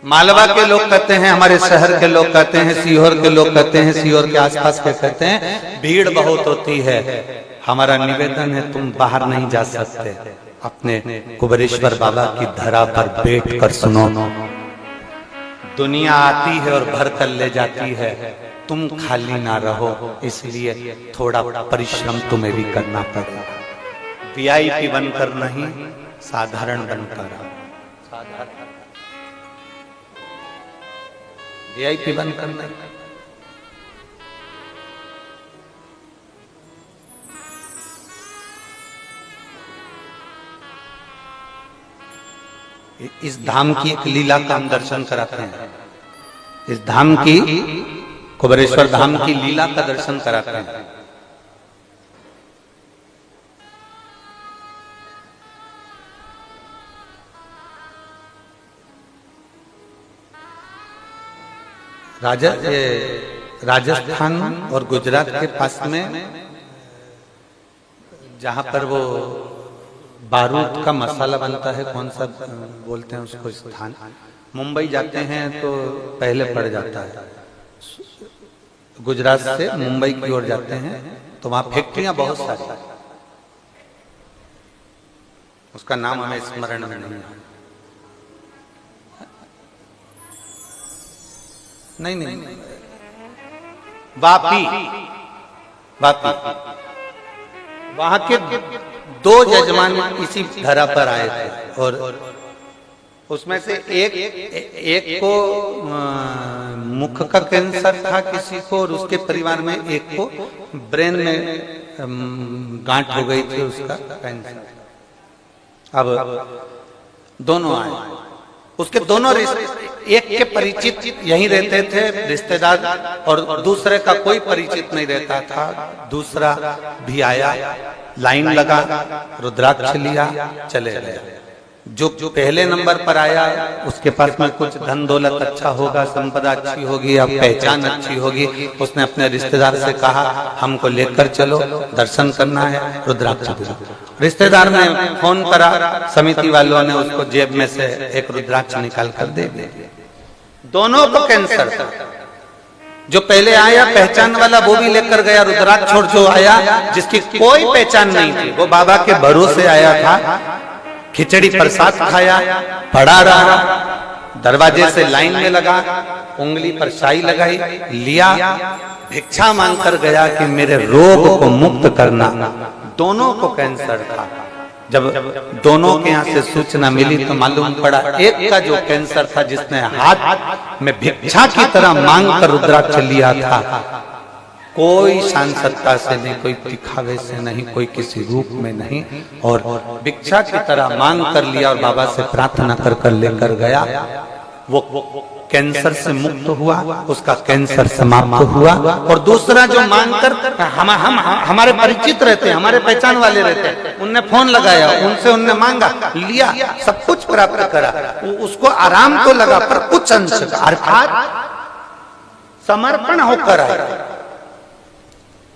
मालवा के लोग कहते हैं, हमारे शहर के लोग कहते हैं, सीहोर के लोग कहते हैं, सीहोर के आसपास के कहते हैं भीड़ बहुत होती है। हमारा निवेदन है तुम बाहर नहीं जा सकते, अपने कुबेरेश्वर बाबा की धरा पर बैठ कर सुनो। दुनिया आती है और भर कर ले जाती है, तुम खाली ना रहो, इसलिए थोड़ा परिश्रम तुम्हें भी करना पड़ेगा। वीआईपी बनकर नहीं, साधारण बनकर। वीआईपी बनकर नहीं। इस धाम की एक लीला का हम दर्शन कराते हैं। इस धाम की, कुबेरेश्वर धाम की लीला का दर्शन कराते हैं। राजस्थान और गुजरात के पास में जहां पर वो बारूद का मसाला बनता है, कौन सा बोलते हैं उसको स्थान, मुंबई जाते हैं तो पहले पड़ जाता है। गुजरात से मुंबई की ओर जाते हैं तो वहां फैक्ट्रियां बहुत सारी, उसका नाम हमें स्मरण में नहीं। वापी वहां के दो जजमान इसी धरा पर आए थे और उसमें से एक को मुख का कैंसर था किसी को, और उसके परिवार में एक को ब्रेन में गांठ हो गई थी उसका कैंसर। अब दोनों आए, उसके दोनों एक के परिचित यहीं रहते थे रिश्तेदार, और दूसरे का कोई परिचित नहीं रहता था। दूसरा भी आया, लाइन लगा, रुद्राक्ष लिया, चले गए। जो पहले नंबर पर आया उसके पास में कुछ धन दौलत अच्छा होगा, संपदा अच्छी होगी, अब पहचान अच्छी होगी। उसने अपने रिश्तेदार से कहा हमको लेकर चलो, दर्शन करना है, रुद्राक्ष दो। रिश्तेदार ने फोन करा, समिति वालों ने उसको जेब में से एक रुद्राक्ष निकाल कर दे दिया। दोनों को कैंसर था। जो पहले आया पहचान वाला वो भी लेकर गया रुद्राक्ष, और जो आया जिसकी कोई पहचान नहीं थी वो बाबा के भरोसे आया था, खिचड़ी प्रसाद खाया, पड़ा रहा, दरवाजे से लाइन में लगा, उंगली पर शाई लगाई, लिया, भिक्षा मांग कर गया कि मेरे रोग को मुक्त करना। दोनों को कैंसर था। जब दोनों के यहाँ से सूचना मिली तो मालूम पड़ा एक का जो कैंसर था, जिसने हाथ में भिक्षा की तरह मांग कर रुद्राक्ष लिया था, कोई सांसदता से नहीं, कोई दिखावे से नहीं, कोई किसी रूप में नहीं, और भिक्षा की तरह मांग कर लिया और बाबा से प्रार्थना कर कर लेकर गया। वो कैंसर से मुक्त हुआ, उसका कैंसर समाप्त हुआ। और दूसरा जो मांग कर हमारे परिचित रहते हैं, हमारे पहचान वाले रहते हैं, उनने फोन लगाया, उनसे उनने मांगा, लिया, सब कुछ प्राप्त करा। उसको आराम तो लगा पर कुछ अंश अर्थात समर्पण होकर आया।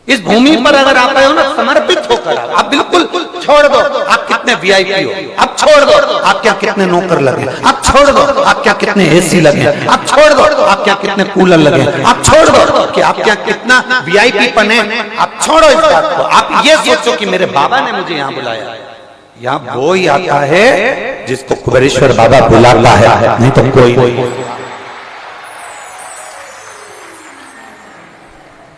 इस भूमि पर अगर आप आए हो ना, समर्पित होकर आप बिल्कुल छोड़ दो आप कितने वीआईपी हो, आप छोड़ दो आप क्या कितने नौकर लगे, आप छोड़ दो आप क्या कितने एसी लगे, आप छोड़ दो आप क्या कितने कूलर लगे, आप छोड़ दो कि आप क्या कितना वीआईपी बने, आप छोड़ो इस बात को। आप ये सोचो कि मेरे बाबा ने मुझे यहाँ बुलाया। यहाँ वो ही आता है जिसको कुबेरेश्वर बाबा बुलाता है, नहीं तो कोई।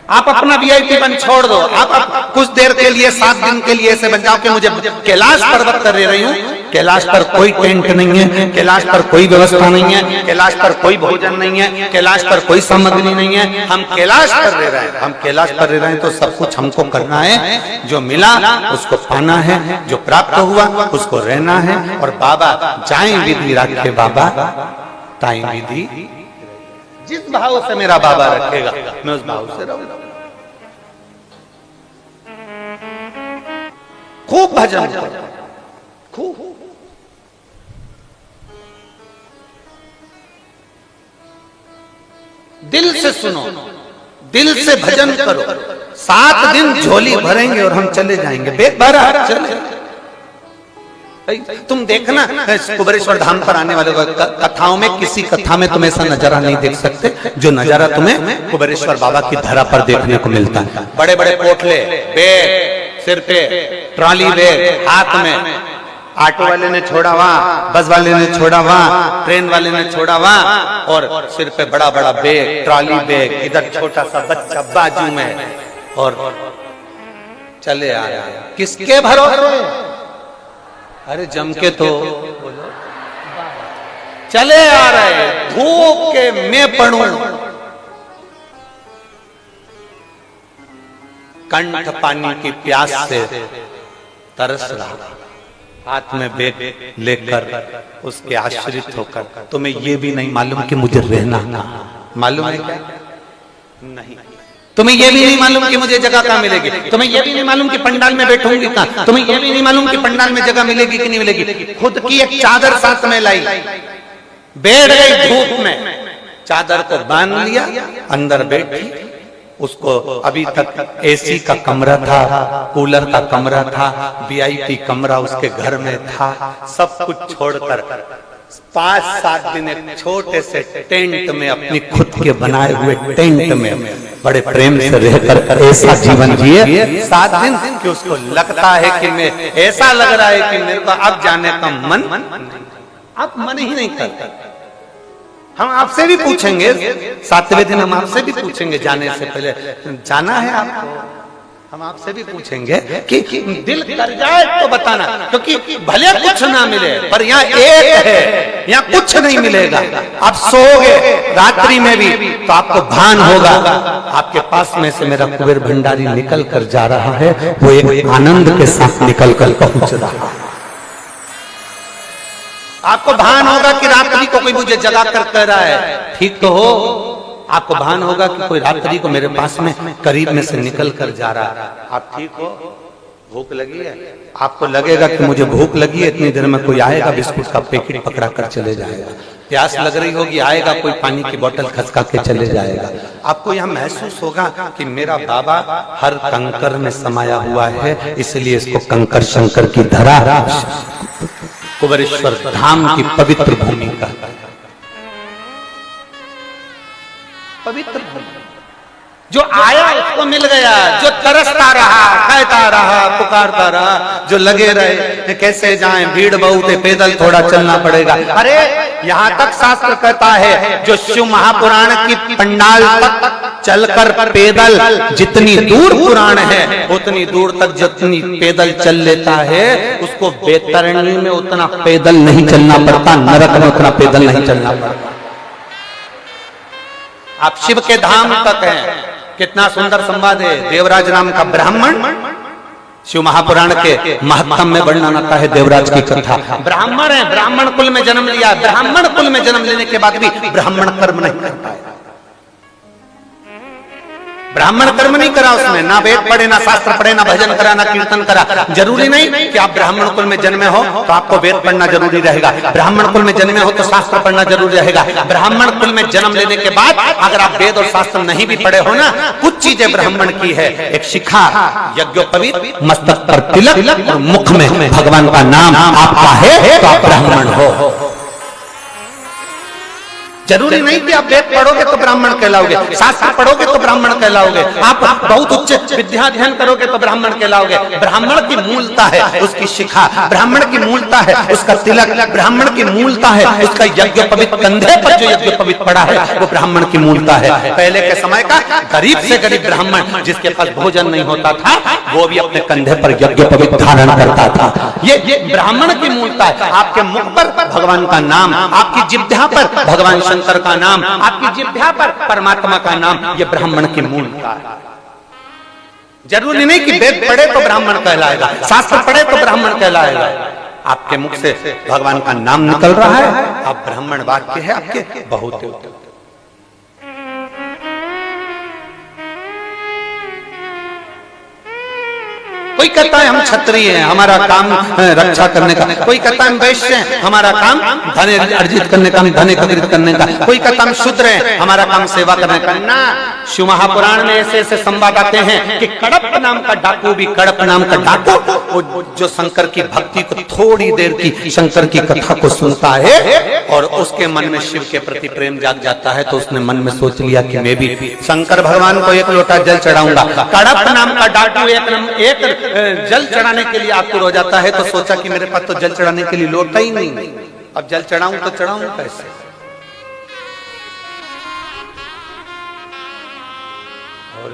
आप अपना वीआईपी बन छोड़ दो। आप कुछ देर के लिए, 7 दिन के लिए ऐसे बन जाओ कि मुझे कैलाश पर्वत कर रही हूँ, कैलाश पर कोई टेंट नहीं है, कैलाश पर कोई व्यवस्था नहीं है, कैलाश पर कोई भोजन नहीं है, कैलाश पर कोई सामग्री नहीं है, हम कैलाश पर रह रहे हैं, हम कैलाश पर रह रहे हैं, तो सब कुछ हमको करना है। जो मिला उसको पाना है, जो प्राप्त हुआ उसको रहना है। और बाबा जाए विधि रखे बाबा ताई विधि, जिस भाव से मेरा बाबा रखेगा मैं उस भाव से रहूंगा। खूब भजन करो, खूब दिल से सुनो, दिल से भजन करो। 7 दिन झोली भरेंगे और हम चले जाएंगे, बेग भरा चले। तुम देखना कुबेरेश्वर धाम पर आने वाले कथाओं में किसी कथा में तुम ऐसा नजारा नहीं देख सकते जो नजारा तुम्हें कुबेरेश्वर बाबा की धरा पर देखने को मिलता है। बड़े बड़े पोटले, बैग सिर पे, ट्रॉली बैग हाथ में, ऑटो वाले ने छोड़ा वहां, बस वाले ने छोड़ा वहां, ट्रेन वाले ने छोड़ा वहां, और सिर पे बड़ा बड़ा बैग, ट्रॉली बैग, इधर छोटा सा बच्चा बाजू में, और चले आ रहा है। किसके भरोसे? अरे जम के तो चले आ रहे, धूप के मैं पढ़ूं, कंठ पानी की प्यास से तरस रहा, हाथ में बैग लेकर उसके आश्रित होकर। तुम्हें यह भी नहीं मालूम कि मुझे रहना मालूम है क्या? नहीं। तुम्हें यह भी नहीं मालूम कि मुझे जगह कहाँ मिलेगी, तुम्हें यह भी नहीं मालूम कि पंडाल में बैठूंगी कहाँ, तुम्हें यह भी नहीं मालूम कि पंडाल में जगह मिलेगी कि नहीं मिलेगी। खुद की एक चादर साथ में लाई, बैठ गई धूप में, चादर को बांध लिया, अंदर बैठी। उसको अभी तक एसी का कमरा था, कूलर का कमरा था, वीआईपी कमरा उसके घर में था, सब कुछ छोड़कर 5-7 दिन एक छोटे से टेंट में, अपनी खुद के बनाए हुए टेंट में बड़े प्रेम से रहकर ऐसा जीवन जिए 7 दिन कि उसको लगता है कि मैं, ऐसा लग रहा है कि मेरे को अब जाने का मन, अब मन ही नहीं करता। हम आपसे भी पूछेंगे 7वें दिन, हम आपसे भी पूछेंगे जाने से पहले, जाना है आपको? हम आपसे भी पूछेंगे कि दिल कर जाए तो बताना, क्योंकि भले कुछ ना मिले पर यहाँ एक है, यहाँ कुछ नहीं मिलेगा। आप सोओगे रात्रि में भी तो आपको भान होगा, आपके पास में से मेरा कुबेर भंडारी निकल कर जा रहा है, वो एक आनंद के साथ निकल कर पहुंच रहा है। आपको भान होगा कि रात्रि को कोई मुझे जगा कर कह रहा है, ठीक तो हो। आपको भान होगा कि कोई रात्रि को मेरे पास में करीब में से निकल कर जा रहा है, आप ठीक हो, भूख लगी है, आपको लगेगा कि मुझे भूख लगी है, इतनी देर में कोई आएगा बिस्कुट का पैकेट पकड़ा कर चले जाएगा। प्यास लग रही होगी, आएगा कोई पानी की बोतल खसका के चले जाएगा। आपको यह महसूस होगा कि मेरा बाबा हर कंकर में समाया हुआ है, इसलिए इसको कंकर शंकर की धरा, कुबेरेश्वर धाम की पवित्र भूमि का, पवित्र भूमि। जो आया उसको मिल गया, जो तरसता रहा, कहता रहा, पुकारता रहा, जो लगे रहे कैसे जाएं, भीड़ बहुत है, पैदल थोड़ा चलना पड़ेगा। अरे यहाँ तक शास्त्र कहता है, जो शिव महापुराण की पंडाल तक चलकर पैदल, जितनी दूर पुराण है उतनी दूर तक जितनी पैदल चल लेता है, उसको बैतरणी में उतना पैदल नहीं चलना पड़ता, नरक में उतना पैदल नहीं चलना पड़ता। आप शिव के धाम तक हैं। कितना सुंदर संवाद है। देवराज नाम का ब्राह्मण, शिव महापुराण के महत्तम में वर्णन आता है देवराज की कथा। ब्राह्मण है, ब्राह्मण कुल में जन्म लिया, ब्राह्मण कुल में जन्म लेने के बाद भी ब्राह्मण कर्म नहीं कर पाया। ब्राह्मण कर्म नहीं करा उसने, ना वेद पढ़े, ना शास्त्र पढ़े, ना भजन करा, ना कीर्तन करा। जरूरी नहीं कि आप ब्राह्मण कुल में जन्मे हो तो आपको वेद पढ़ना जरूरी रहेगा, ब्राह्मण कुल में जन्मे हो तो शास्त्र पढ़ना जरूरी रहेगा। ब्राह्मण कुल में जन्म लेने के बाद अगर आप वेद और शास्त्र नहीं भी पढ़े हो ना, कुछ चीजें ब्राह्मण की है। एक शिखा, यज्ञोपवीत, मस्तक पर तिलक और मुख में भगवान का नाम आपका है तो आप ब्राह्मण हो। जरूरी नहीं कि आप वेद पढ़ोगे तो ब्राह्मण कहलाओगे, शास्त्र पढ़ोगे तो ब्राह्मण कहलाओगे, आप बहुत उच्च विद्या अध्ययन करोगे तो ब्राह्मण कहलाओगे। ब्राह्मण की मूलता है उसकी शिखा, ब्राह्मण की मूलता है उसका तिलक, ब्राह्मण की मूलता है उसका यज्ञोपवीत, कंधे पर जो यज्ञोपवीत पड़ा है वो ब्राह्मण की मूलता है। पहले के समय का गरीब से गरीब ब्राह्मण जिसके पास भोजन नहीं होता था, वो भी अपने कंधे पर यज्ञोपवीत धारण करता था। ये ब्राह्मण की मूलता है। आपके मुख पर भगवान का नाम, आपकी जिह्वा पर भगवान शंकर का नाम, आपकी जिह्वा पर परमात्मा का नाम, ये ब्राह्मण की मूलता है। जरूरी नहीं कि वेद पढ़े तो ब्राह्मण कहलाएगा, शास्त्र पढ़े तो ब्राह्मण कहलाएगा। आपके मुख से भगवान का नाम निकल रहा है, आप ब्राह्मण वाक्य है आपके बहुत होते। कोई कहता है हम क्षत्रिय हैं, हमारा काम रक्षा करने का, कोई कहता है हम वैश्य हैं, हमारा काम धन अर्जित करने का, धन एकत्रित करने का, कोई कहता हम शूद्र हैं, हमारा काम सेवा करने का। ना, शिव महापुराण में ऐसे ऐसे संवाद आते हैं कि कड़प नाम का डाकू भी, कड़प नाम का डाकू वो जो शंकर की भक्ति को, थोड़ी देर की शंकर की कथा को सुनता है और उसके मन में शिव के प्रति प्रेम जाग जाता है, तो उसने मन में सोच लिया कि मैं भी शंकर भगवान को एक लोटा जल चढ़ाऊंगा। कड़प नाम का डाकू एक जल चढ़ाने के लिए आतुर हो जाता है, तो सोचा कि मेरे पास तो जल चढ़ाने के लिए लोटा ही नहीं, अब जल चढ़ाऊं तो चढ़ाऊं कैसे। और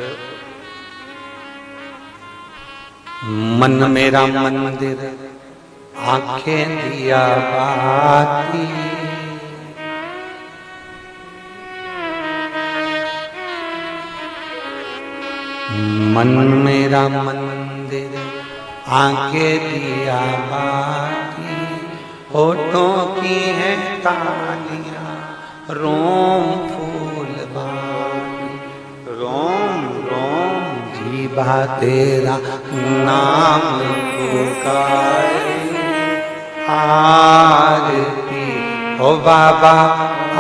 मन मेरा मंदिर आंखें दिया बाती, मन मेरा मंदिर आंखें दिया बाती, होठों की है तालियां रोम फूल बाती, रोम रोम जीवा तेरा नाम पुकारे, आरती ओ बाबा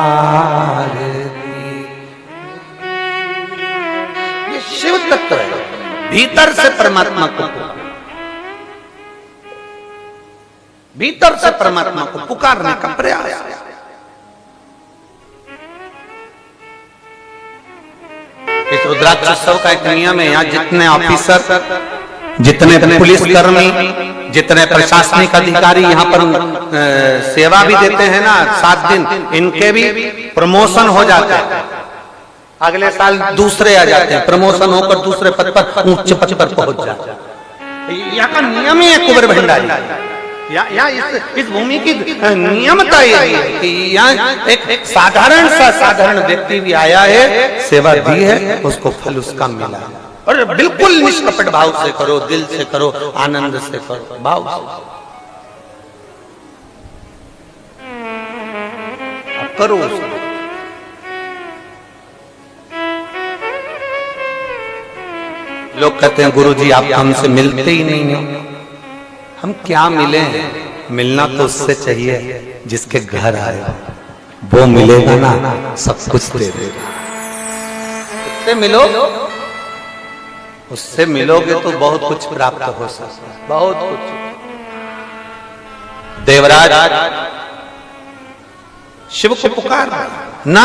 आरती। ये शिव तत्व है, भीतर से परमात्मा को, भीतर से परमात्मा को पुकारने का प्रयास। इस रुद्राक्ष उत्सव का एक नियम है, यहाँ जितने ऑफिसर, जितने पुलिसकर्मी, जितने प्रशासनिक अधिकारी यहाँ पर सेवा भी देते हैं ना 7 दिन, इनके भी प्रमोशन हो जाते हैं, अगले साल दूसरे आ जाते हैं, प्रमोशन होकर दूसरे पद पर, उच्च पद पर पहुंच जाते हैं। यहाँ का नियम ही है कुंवर भंडारी, या इस भूमि की नियमता ये है कि यहाँ एक साधारण व्यक्ति भी आया है, सेवा दी है, उसको फल उसका मिला, और बिल्कुल निष्कपट भाव से करो, दिल से करो, आनंद से करो, भाव से अब करो उसको। लोग कहते हैं गुरुजी आप हमसे मिलते ही नहीं हो, हम क्या मिले, मिलना तो उससे चाहिए जिसके घर आए, वो मिलेगा ना सब कुछ दे देगा। उससे मिलो, उससे मिलोगे तो बहुत कुछ प्राप्त हो सकता है, बहुत कुछ। देवराज शिव को पुकार ना,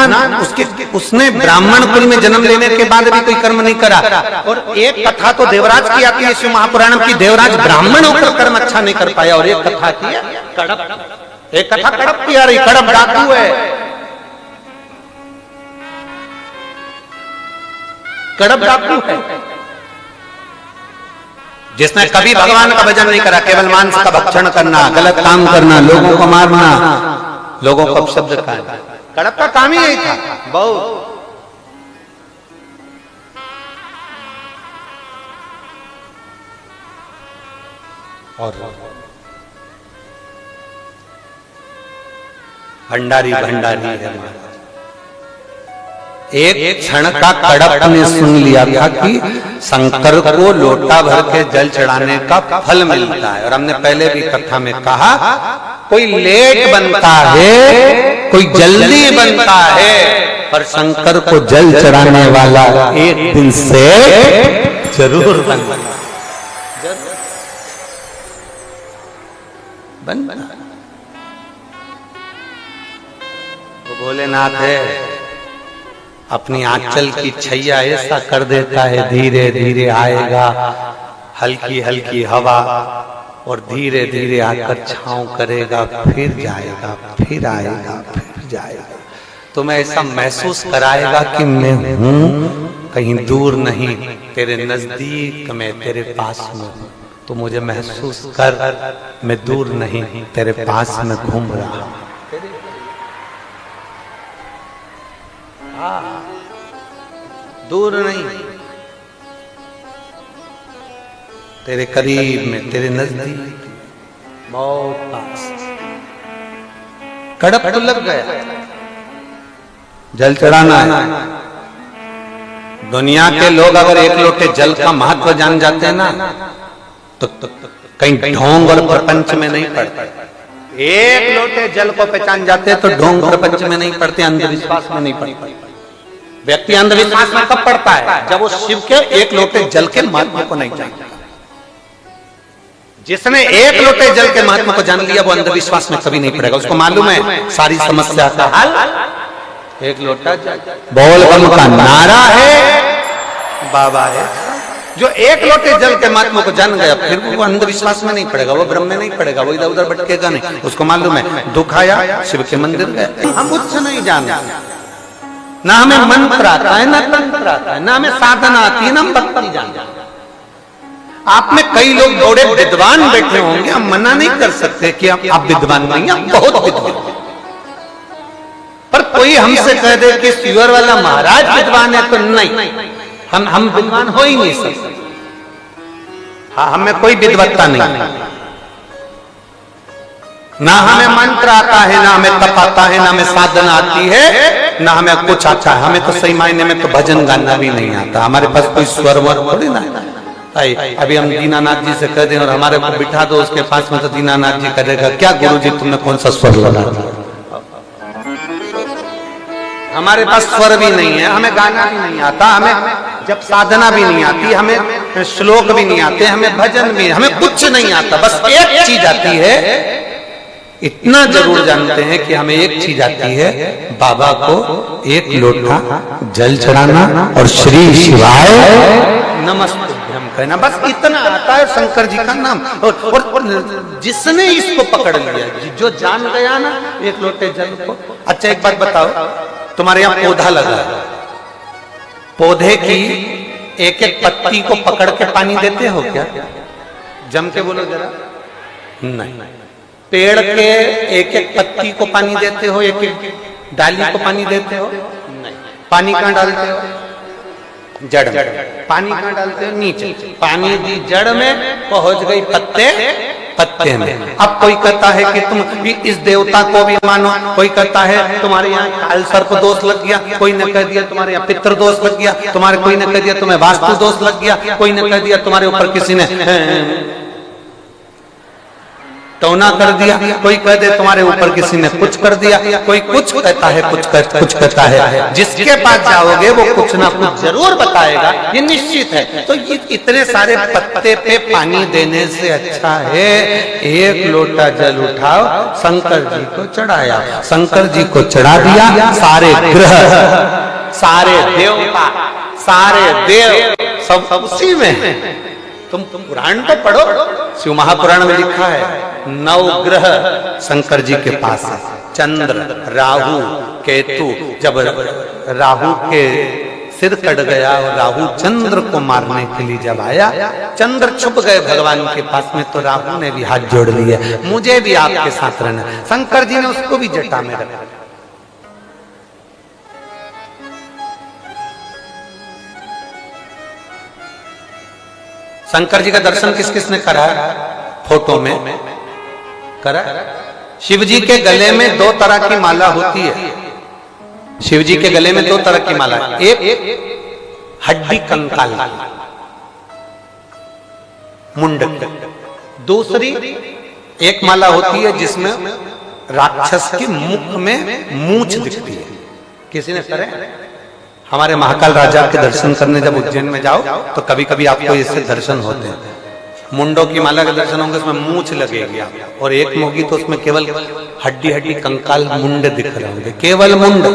उसने ब्राह्मण कुल में जन्म लेने के बाद भी कोई कर्म नहीं करा, और एक कथा तो देवराज की आती है शिव महापुराण की, देवराज ब्राह्मण होकर कर्म अच्छा नहीं कर पाया, और एक कथा की है कड़प, एक कथा कड़प की आ रही, कड़प डाकू है, कड़प डाकू है, जिसने कभी भगवान का भजन नहीं करा, केवल मांस का भक्षण करना, गलत काम करना, लोगों को मारना, लोगों को अपशब्द कहना, कड़प का काम ही यही था बहुत। और भंडारी है, एक क्षण का कड़प ने सुन लिया था कि शंकर को लोटा भर के जल चढ़ाने का फल मिलता है, और हमने पहले भी कथा में कहा कोई लेट बनता है, कोई जल्दी बनता है, पर शंकर को जल चढ़ाने वाला एक दिन से जरूर बनता बनता। वो भोलेनाथ है, अपनी आंचल की छैया ऐसा कर देता है, धीरे धीरे आएगा, हल्की हल्की हवा, और धीरे धीरे आकर छांव करेगा, फिर जाएगा, फिर आएगा, फिर जाएगा, तो मैं ऐसा महसूस कराएगा कि मैं हूं, कहीं दूर नहीं, तेरे नजदीक में, तेरे पास में हूं, तो मुझे महसूस कर, मैं दूर नहीं, तेरे पास में घूम रहा हूं। दूर नहीं, तेरे करीब में, तेरे नजदीक, बहुत पास। कड़प तो लग गया, जल चढ़ाना है। दुनिया के लोग अगर एक लोटे जल का महत्व जान जाते हैं ना, तो कहीं ढोंग और प्रपंच में नहीं पड़ते। एक लोटे जल को पहचान जाते तो ढोंग प्रपंच में नहीं पड़ते, अंधविश्वास में नहीं पड़ते। व्यक्ति अंधविश्वास में कब पड़ता है? जब वो शिव के एक लोटे जल के महात्मा को नहीं जानता। जिसने एक लोटे जल के महात्मा को जान लिया वो अंधविश्वास में कभी नहीं पड़ेगा। उसको मालूम है सारी समस्या का हल एक लोटा जल। बोल बम का नारा है, बाबा है। जो एक लोटे जल के महात्मा को जान गया फिर वो अंधविश्वास में नहीं पड़ेगा, वो भ्रम में नहीं पड़ेगा, वो इधर उधर भटकेगा नहीं। उसको मालूम है दुख आया शिव के मंदिर गए। हम कुछ नहीं जानते, ना हमें मंत्र आता है, ना तंत्र आता है, ना हमें साधना आती है, ना हम भक्ति जानते हैं। आप में कई लोग बड़े विद्वान बैठे होंगे, हम मना नहीं कर सकते कि आप विद्वान नहीं, आप बहुत विद्वान। पर कोई हमसे कह दे कि शिवर वाला महाराज विद्वान है तो नहीं, हम विद्वान हो ही नहीं सकते। हाँ, हमें कोई विद्वत्ता नहीं, ना हमें मंत्र आता है, ना हमें तप आता है, ना हमें साधना आती है, ना हमें कुछ आता है। हमें तो सही मायने में तो भजन गाना भी नहीं आता। हमारे पास कोई स्वर वर थोड़ी ना। अभी हम दीनानाथ जी से कह दें और हमारे को बिठा दो उसके पास में, तो दीनानाथ जी कहेगा क्या गुरु जी तुमने कौन सा स्वर लगा दिया। हमारे पास स्वर भी नहीं है, हमें गाना भी नहीं आता, हमें जब साधना भी नहीं आती, हमें श्लोक भी नहीं आते, हमें भजन भी, हमें कुछ नहीं आता। बस एक चीज आती है, इतना जरूर जानते हैं कि हमें एक चीज आती है, बाबा को एक लोटा जल चढ़ाना और श्री शिवाय नमस्ते हम कहना, बस इतना आता है। शंकर जी का नाम और जिसने इसको पकड़ लिया, जो जान गया ना एक लोटे जल को। अच्छा एक बात बताओ, तुम्हारे यहाँ पौधा लगा है, पौधे की एक एक पत्ती को पकड़ के पानी देते हो क्या? जम के बोलो जरा। नहीं। पेड़ के एक एक पत्ती को पानी देते हो, एक एक डाली को पानी देते हो? नहीं। पानी कहाँ डालते हो? जड़ में। पानी कहाँ डालते हो? नीचे। पानी दी जड़ में, पहुंच गई पत्ते में। अब कोई कहता है कि तुम इस देवता को भी मानो, कोई कहता है तुम्हारे यहाँ काल सर्प दोष लग गया, कोई ने कह दिया तुम्हारे यहाँ पितृ दोष लग गया, कोई ने कह दिया तुम्हें वास्तु दोष लग गया, कोई ने कह दिया तुम्हारे ऊपर किसी ने टोना कर दिया, कोई कह दे तुम्हारे ऊपर किसी ने कुछ कर दिया, कोई कुछ कहता है, कुछ कहता है। जिसके पास जाओगे वो कुछ ना कुछ जरूर बताएगा, ये निश्चित है। तो ये इतने सारे पत्ते पे पानी देने से अच्छा है एक लोटा जल उठाओ, शंकर जी को चढ़ाया, शंकर जी को चढ़ा दिया। सारे ग्रह, सारे देवता, सारे देव सब उसी में। तुम पुराण तो पढ़ो, शिव महापुराण में लिखा है 9 ग्रह शंकर जी के पास है। चंद्र, राहु, केतु। जब राहु के सिर कट गया और राहु चंद्र को मारने के लिए जब आया, चंद्र छुप गए भगवान के पास में, तो राहु ने भी हाथ जोड़ लिए, मुझे भी आपके साथ रहना। शंकर जी ने उसको भी जटा में रखा। शंकर जी का दर्शन किस किस ने करा? फोटो में करा। शिव जी के गले में 2 तरह की माला होती है। शिव जी के गले में 2 तरह की माला, एक हड्डी कंकाल मुंड, दूसरी एक माला होती है जिसमें राक्षस के मुख में मूंछ दिखती है। किसी ने करे? हमारे महाकाल राजा के दर्शन करने जब उज्जैन में जाओ तो कभी कभी आपको इससे दर्शन होते हैं। मुंडों की माला के दर्शन होंगे, उसमें मूंछ लगेगी, और एक में होगी तो उसमें केवल हड्डी कंकाल मुंड दिख रहे होंगे, केवल मुंड।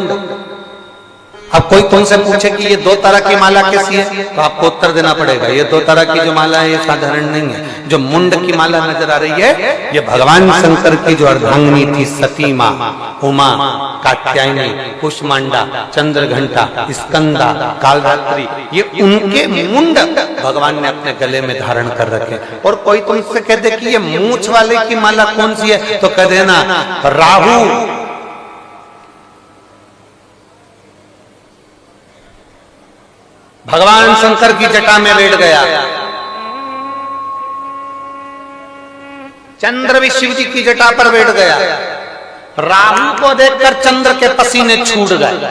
अब कोई तुमसे पूछे कि ये 2 तरह की माला कैसी है, तो आपको उत्तर देना पड़ेगा ये 2 तरह की जो माला है ये साधारण नहीं है। जो मुंड की माला नजर आ रही है ये भगवान शंकर की जो अर्धांगिनी थी, सती माँ, उमा, कात्यायनी, कुष्मांडा, चंद्रघंटा, स्कंदा, कालरात्रि, ये उनके मुंड भगवान ने अपने गले में धारण कर रखे। और कोई तुमसे कह दे कि ये मूंछ वाले की माला कौन सी है, तो कह देना राहु भगवान शंकर की जटा में बैठ गया। चंद्र भी शिव जी की जटा पर बैठ गया। राहु को देखकर चंद्र के पसीने छूट गए।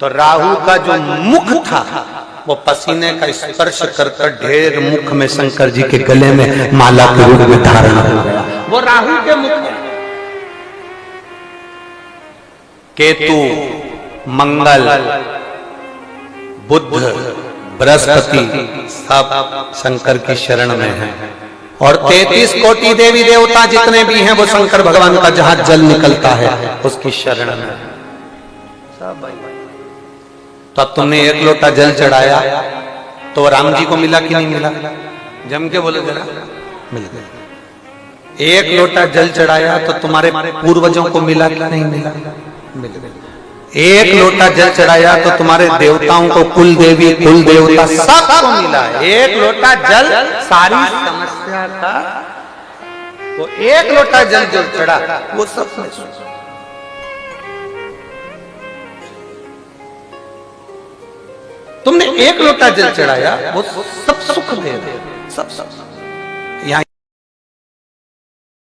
तो राहु का जो मुख था वो पसीने का स्पर्श कर कर ढेर मुख में शंकर जी के गले में माला के रूप में धारण हो गया। वो राहु के मुख है। केतु, मंगल, बुध, बृहस्पति सब शंकर की शरण में हैं। और 33 कोटि देवी देवता जितने भी हैं वो शंकर भगवान का जहां जल निकलता है उसकी शरण में सब। तो अब तुमने एक लोटा जल चढ़ाया तो राम जी को मिला कि नहीं मिला? जम के बोले जरा, मिल गया। एक लोटा जल चढ़ाया तो तुम्हारे पूर्वजों को मिला कि नहीं मिला? मिल गया। एक लोटा जल चढ़ाया तो तुम्हारे देवताओं को, कुल देवी कुल देवता सबको मिला। एक लोटा जल सारी समस्या का, वो एक लोटा जल जो चढ़ा वो सब तुमने एक लोटा जल चढ़ाया वो सब सुख दे रहे, सब